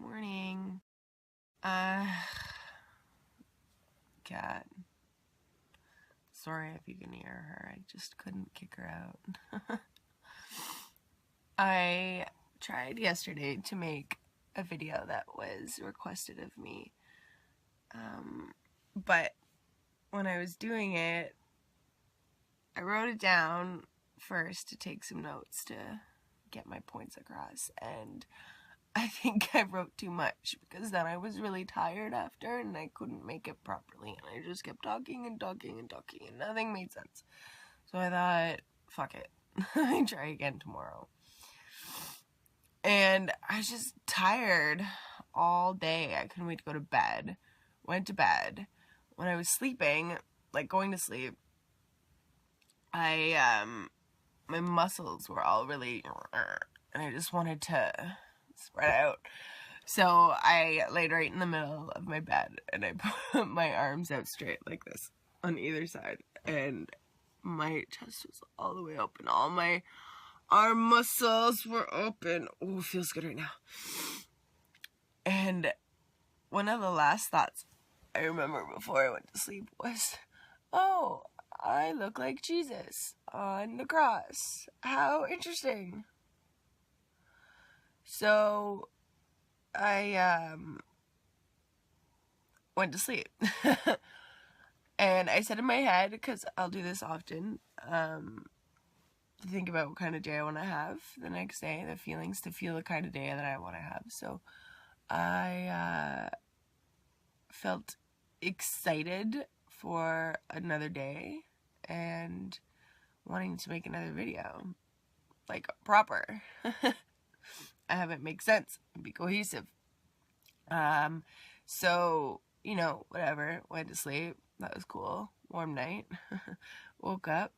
Morning. Cat. Sorry if you can hear her. I just couldn't kick her out. I tried yesterday to make a video that was requested of me. But when I was doing it, I wrote it down first to take some notes to get my points across, and I think I wrote too much because then I was really tired after and I couldn't make it properly, and I just kept talking and nothing made sense. So I thought, fuck it, I try again tomorrow. And I was just tired all day. I couldn't wait to go to bed. Went to bed. When I was sleeping, like going to sleep, my muscles were all really, and I just wanted to spread out. So I laid right in the middle of my bed and I put my arms out straight like this on either side, and my chest was all the way open. All my arm muscles were open. Oh, it feels good right now. And one of the last thoughts I remember before I went to sleep was, oh, I look like Jesus on the cross. How interesting. So I went to sleep. And I said in my head, because I'll do this often, to think about what kind of day I want to have the next day, the feelings, to feel the kind of day that I want to have. So I felt excited for another day and wanting to make another video, like proper. I have it make sense and be cohesive. So, whatever, went to sleep. That was cool. Warm night. Woke up.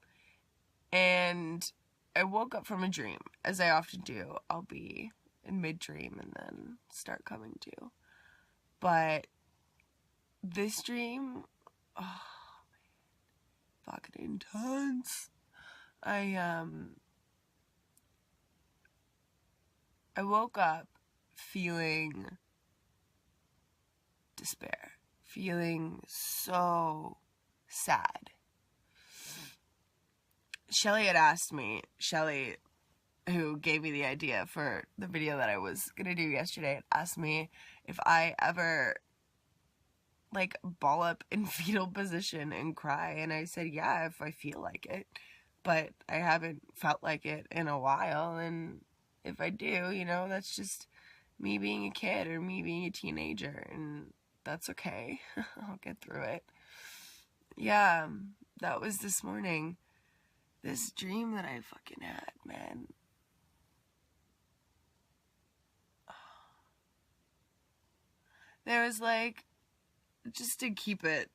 And I woke up from a dream, as I often do. I'll be in mid-dream and then start coming to. But this dream, oh, man, fucking intense. I woke up feeling despair, feeling so sad. Shelly had asked me, Shelly, who gave me the idea for the video that I was gonna do yesterday, asked me if I ever ball up in fetal position and cry, and I said yeah, if I feel like it, but I haven't felt like it in a while, and if I do, that's just me being a kid or me being a teenager, and that's okay. I'll get through it. Yeah, that was this morning. This dream that I fucking had, man. There was just to keep it,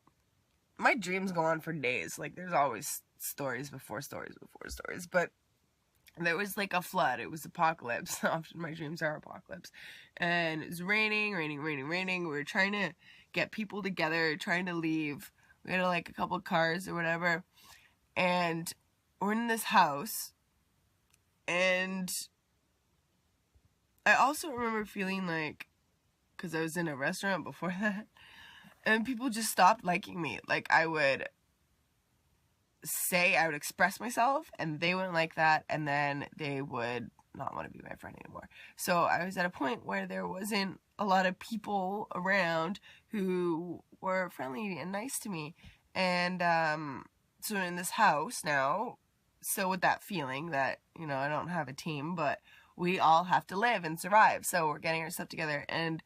my dreams go on for days. There's always stories before stories before stories, but there was a flood. It was apocalypse. Often my dreams are apocalypse. And it was raining. We were trying to get people together, trying to leave. We had a couple cars or whatever. And we're in this house. And I also remember feeling because I was in a restaurant before that, and people just stopped liking me. I would express myself, and they wouldn't like that, and then they would not want to be my friend anymore. So I was at a point where there wasn't a lot of people around who were friendly and nice to me. And so in this house now, so with that feeling that, I don't have a team, but we all have to live and survive, so we're getting our stuff together. And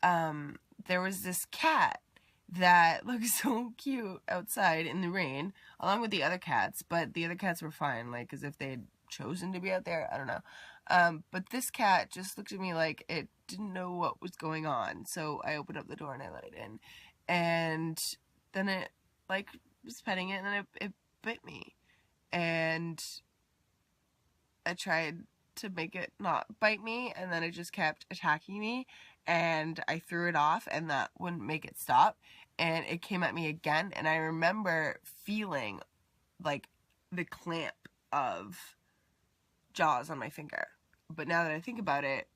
there was this cat that looked so cute outside in the rain, along with the other cats, but the other cats were fine, as if they'd chosen to be out there, I don't know. But this cat just looked at me like it didn't know what was going on, so I opened up the door and I let it in, and then it, was petting it, and then it bit me, and I tried to make it not bite me, and then it just kept attacking me, and I threw it off, and that wouldn't make it stop, and it came at me again, and I remember feeling the clamp of jaws on my finger. But now that I think about it,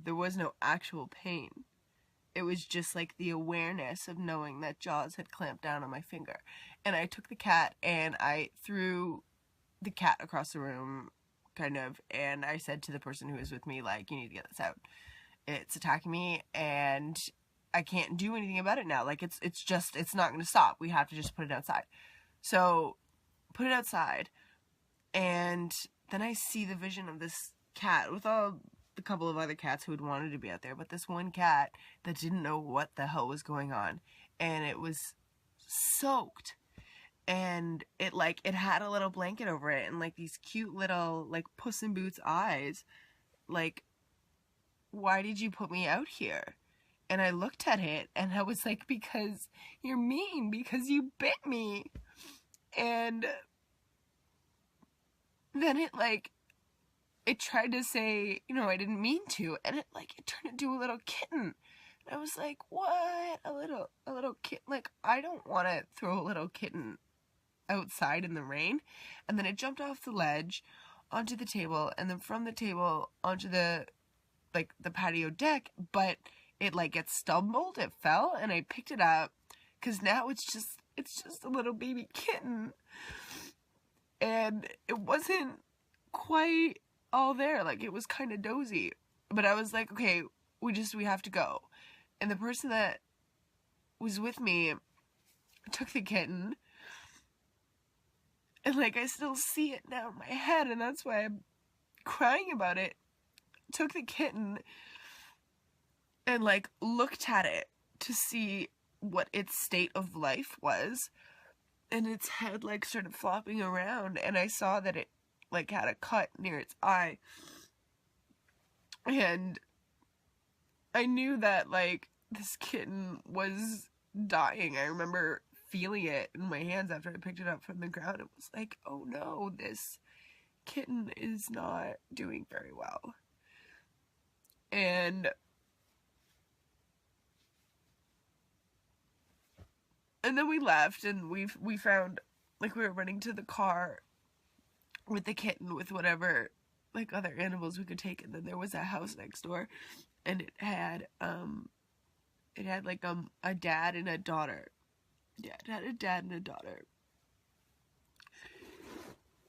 there was no actual pain. It was just like the awareness of knowing that jaws had clamped down on my finger. And I took the cat and I threw the cat across the room, kind of, and I said to the person who was with me, like, you need to get this out. It's attacking me and I can't do anything about it now. Like, it's not going to stop. We have to just put it outside. So, put it outside, and then I see the vision of this cat with a couple of other cats who had wanted to be out there, but this one cat that didn't know what the hell was going on, and it was soaked, and it had a little blanket over it, and like these cute little like Puss in Boots eyes, like, why did you put me out here? And I looked at it and I was like, because you're mean, because you bit me. And then it tried to say, I didn't mean to, and it turned into a little kitten. And I was like, what? A little kitten? Like, I don't want to throw a little kitten outside in the rain. And then it jumped off the ledge onto the table, and then from the table onto the patio deck, but it stumbled, it fell, and I picked it up, because now it's just a little baby kitten. And it wasn't quite all there, like, it was kind of dozy, but I was like, okay, we have to go. And the person that was with me took the kitten, and I still see it now in my head, and that's why I'm crying about it. Took the kitten and looked at it to see what its state of life was, and its head started flopping around, and I saw that it had a cut near its eye, and I knew that this kitten was dying. I remember feeling it in my hands after I picked it up from the ground. It was like, oh no, this kitten is not doing very well. And then we left, and we found, we were running to the car with the kitten, with whatever, other animals we could take, and then there was a house next door, and it had a dad and a daughter. Yeah, it had a dad and a daughter.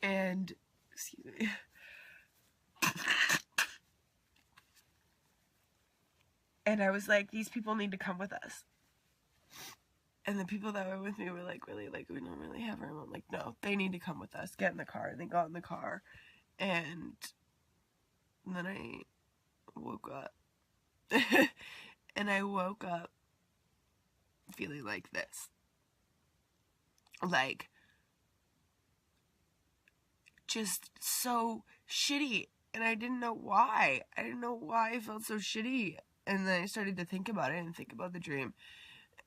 And, excuse me. And I was like, these people need to come with us. And the people that were with me were like, really, we don't really have room. I'm like, no, they need to come with us. Get in the car. And they got in the car. And then I woke up. And I woke up feeling like this. Just so shitty. And I didn't know why. I didn't know why I felt so shitty. And then I started to think about it and think about the dream.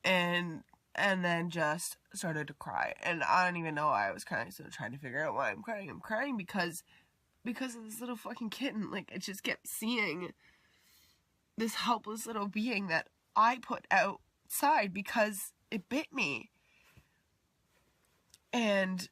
And then just started to cry. And I don't even know why I was crying, so I'm trying to figure out why I'm crying. I'm crying because of this little fucking kitten. I just kept seeing this helpless little being that I put outside because it bit me. And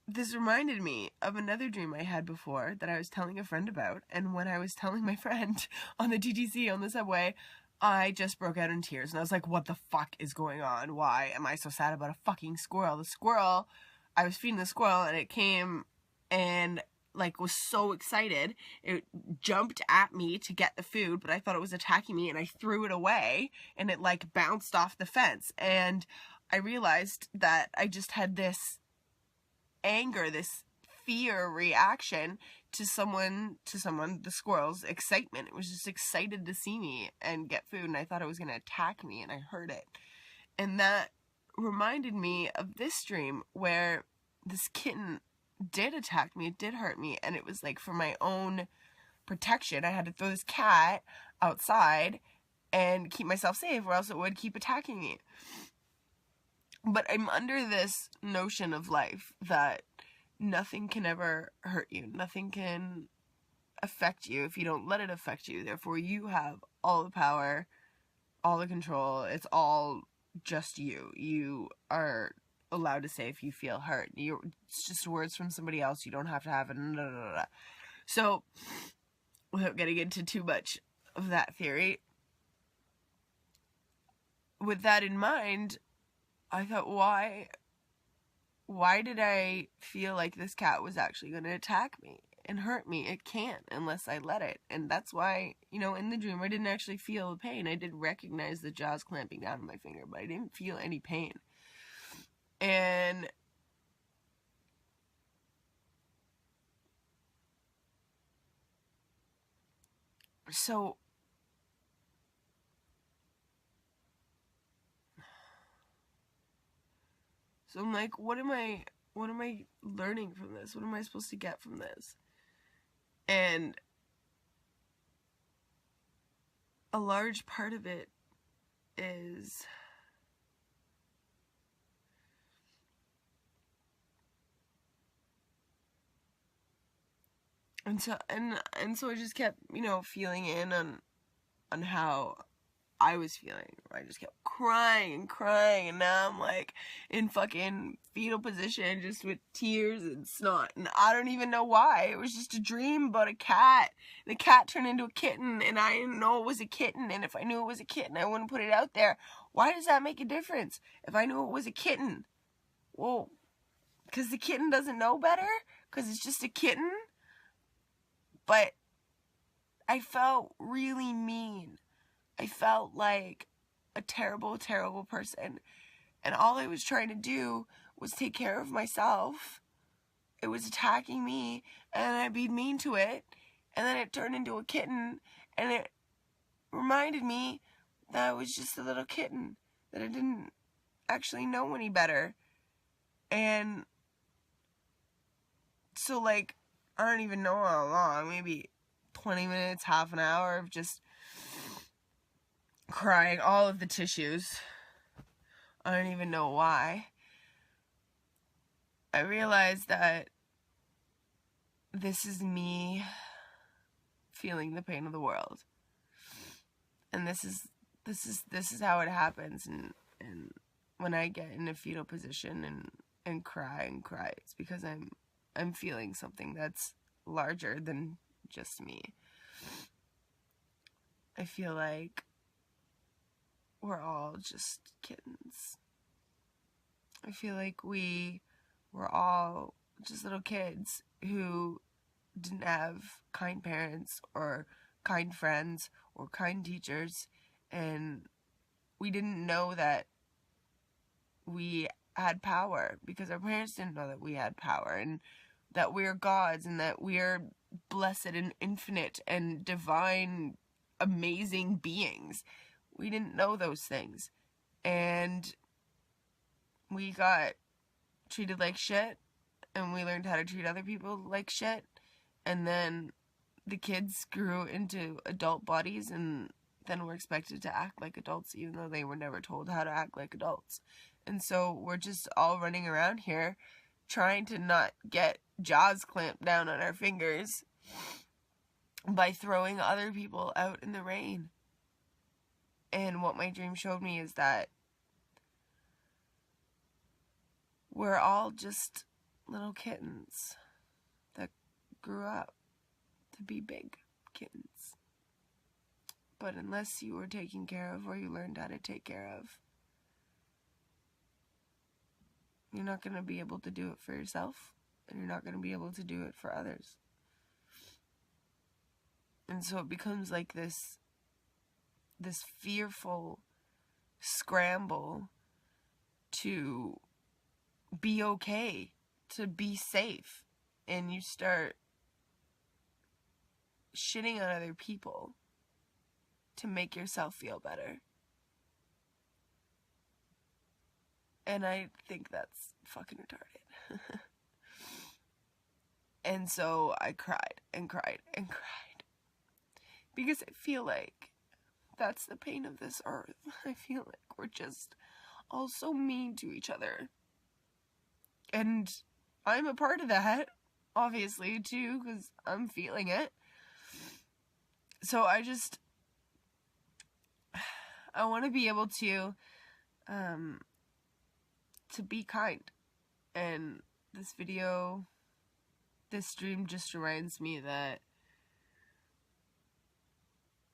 this reminded me of another dream I had before that I was telling a friend about. And when I was telling my friend on the TTC on the subway, I just broke out in tears. And I was like, what the fuck is going on? Why am I so sad about a fucking squirrel? The squirrel, I was feeding the squirrel, and it came and was so excited. It jumped at me to get the food, but I thought it was attacking me, and I threw it away, and it bounced off the fence. And I realized that I just had this anger, this fear reaction to someone, the squirrel's excitement. It was just excited to see me and get food, and I thought it was going to attack me, and I heard it. And that reminded me of this dream where this kitten did attack me, it did hurt me, and it was for my own protection. I had to throw this cat outside and keep myself safe, or else it would keep attacking me. But I'm under this notion of life that nothing can ever hurt you. Nothing can affect you if you don't let it affect you. Therefore, you have all the power, all the control. It's all just you. You are allowed to say if you feel hurt. It's just words from somebody else. You don't have to have it. So, without getting into too much of that theory, with that in mind, I thought, why did I feel like this cat was actually going to attack me and hurt me? It can't unless I let it. And that's why, you know, in the dream, I didn't actually feel the pain. I did recognize the jaws clamping down on my finger, but I didn't feel any pain. And so I'm like, what am I learning from this? What am I supposed to get from this? And a large part of it is and so I just kept, you know, feeling in on how I was feeling. I just kept crying and crying, and now I'm like in fucking fetal position, just with tears and snot, and I don't even know why. It was just a dream about a cat. The cat turned into a kitten, and I didn't know it was a kitten, and if I knew it was a kitten, I wouldn't put it out there. Why does that make a difference? If I knew it was a kitten, well, because the kitten doesn't know better? Because it's just a kitten? But I felt really mean. I felt like a terrible, terrible person. And all I was trying to do was take care of myself. It was attacking me, and I'd be mean to it. And then it turned into a kitten, and it reminded me that I was just a little kitten, that I didn't actually know any better. And so, like, I don't even know how long, maybe 20 minutes, half an hour of just crying all of the tissues. I don't even know why. I realized that this is me feeling the pain of the world. And this is how it happens, and when I get in a fetal position and cry, it's because I'm feeling something that's larger than just me. I feel like we're all just kittens. I feel like we're all just little kids who didn't have kind parents or kind friends or kind teachers, and we didn't know that we had power because our parents didn't know that we had power, and that we're gods, and that we're blessed and infinite and divine, amazing beings. We didn't know those things, and we got treated like shit, and we learned how to treat other people like shit, and then the kids grew into adult bodies, and then were expected to act like adults even though they were never told how to act like adults. And so we're just all running around here trying to not get jaws clamped down on our fingers by throwing other people out in the rain. And what my dream showed me is that we're all just little kittens that grew up to be big kittens. But unless you were taken care of, or you learned how to take care of, you're not going to be able to do it for yourself, and you're not going to be able to do it for others. And so it becomes like this fearful scramble to be okay, to be safe, and you start shitting on other people to make yourself feel better. And I think that's fucking retarded. And so I cried and cried and cried, because I feel like that's the pain of this earth. I feel like we're just all so mean to each other. And I'm a part of that, obviously, too, because I'm feeling it. So I want to be able to be kind. And this stream just reminds me that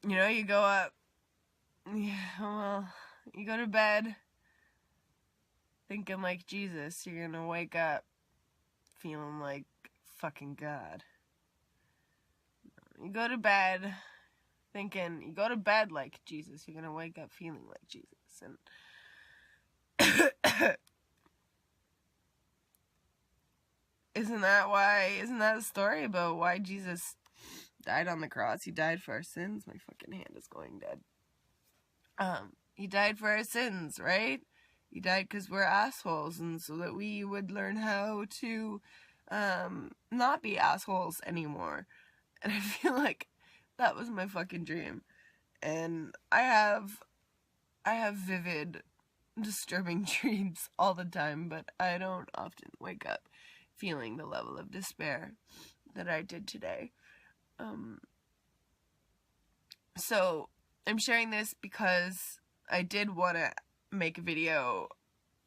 You know, you go up, yeah, well, you go to bed thinking like Jesus, you're gonna wake up feeling like fucking God. You go to bed like Jesus, you're gonna wake up feeling like Jesus. And isn't that a story about why Jesus died on the cross? He died for our sins. My fucking hand is going dead. He died for our sins, right? He died because we're assholes, and so that we would learn how to not be assholes anymore. And I feel like that was my fucking dream. And I have vivid, disturbing dreams all the time, but I don't often wake up feeling the level of despair that I did today. So I'm sharing this because I did want to make a video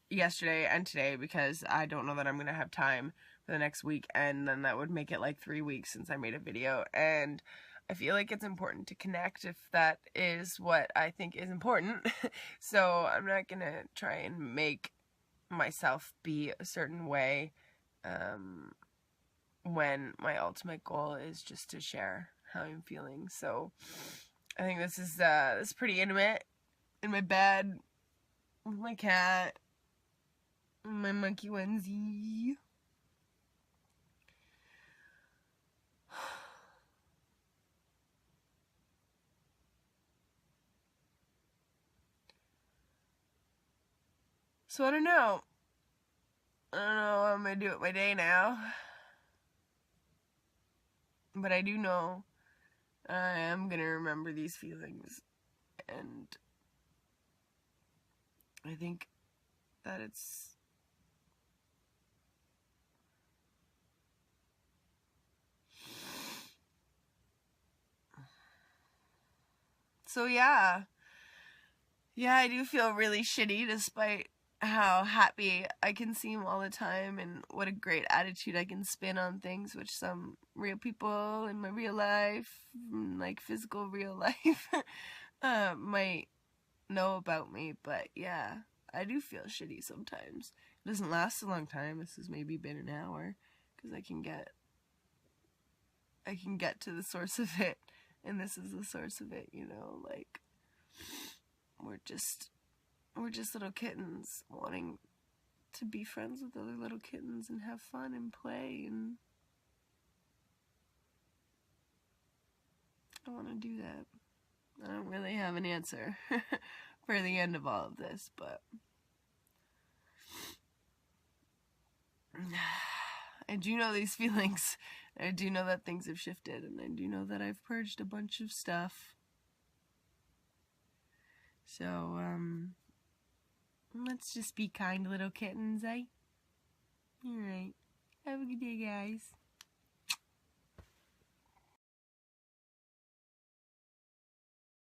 yesterday and today, because I don't know that I'm going to have time for the next week, and then that would make it like 3 weeks since I made a video, and I feel like it's important to connect if that is what I think is important. So I'm not going to try and make myself be a certain way when my ultimate goal is just to share how I'm feeling. So I think this is pretty intimate, in my bed with my cat, my monkey onesie. So I don't know what I'm gonna do with my day now, but I do know I am gonna remember these feelings, and I think that it's so yeah, I do feel really shitty despite how happy I can seem all the time, and what a great attitude I can spin on things, which some real people in my real life, like physical real life, might know about me. But yeah, I do feel shitty sometimes. It doesn't last a long time. This has maybe been an hour, because I can get to the source of it, and this is the source of it, you know, like we're just little kittens wanting to be friends with other little kittens and have fun and play, and I want to do that. I don't really have an answer for the end of all of this, but I do know these feelings. I do know that things have shifted, and I do know that I've purged a bunch of stuff. So, let's just be kind little kittens, eh? Alright. Have a good day, guys.